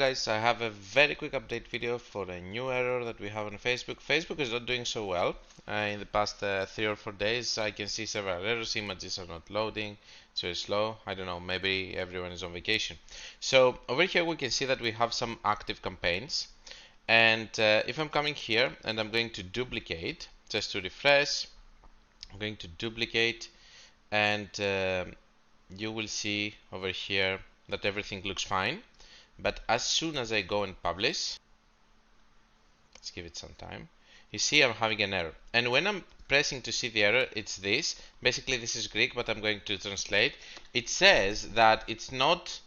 guys, I have a very quick update video for a new error that we have on Facebook. Facebook is not doing so well. In the past 3 or 4 days I can see several errors, images are not loading, it's very slow, I don't know, maybe everyone is on vacation. So over here we can see that we have some active campaigns, and if I'm coming here and I'm going to duplicate, just to refresh, I'm going to duplicate, and you will see over here that everything looks fine. But as soon as I go and publish, let's give it some time, you see I'm having an error. And when I'm pressing to see the error, it's this. Basically this is Greek, but I'm going to translate. It says that it's not,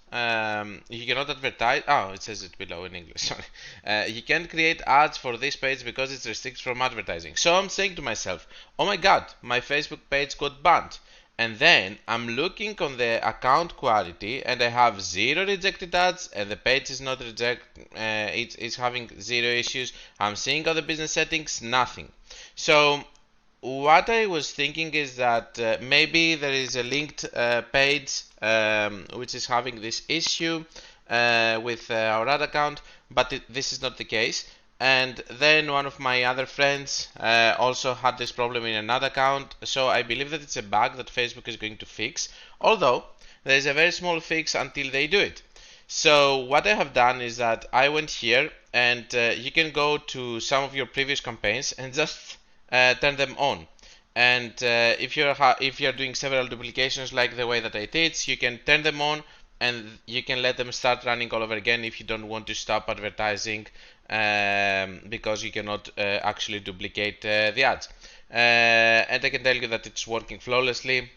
you cannot advertise, it says it below in English, sorry. You can't create ads for this page because it's restricted from advertising. So I'm saying to myself, oh my god, my Facebook page got banned. And then I'm looking on the account quality and I have 0 rejected ads and the page is not rejected, it's having 0 issues. I'm seeing all the business settings, nothing. So what I was thinking is that maybe there is a linked page which is having this issue with our ad account, but this is not the case. And then one of my other friends also had this problem in another account, so I believe that it's a bug that Facebook is going to fix, although there is a very small fix until they do it. So what I have done is that I went here, and you can go to some of your previous campaigns and just turn them on. And if you're doing several duplications like the way that I teach, you can turn them on and you can let them start running all over again if you don't want to stop advertising, because you cannot actually duplicate the ads. And I can tell you that it's working flawlessly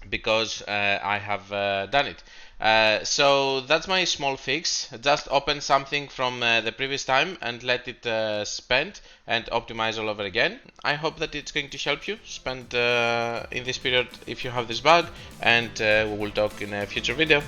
because I have done it. So that's my small fix. Just open something from the previous time and let it spend and optimize all over again. I hope that it's going to help you spend in this period if you have this bug, and we will talk in a future video.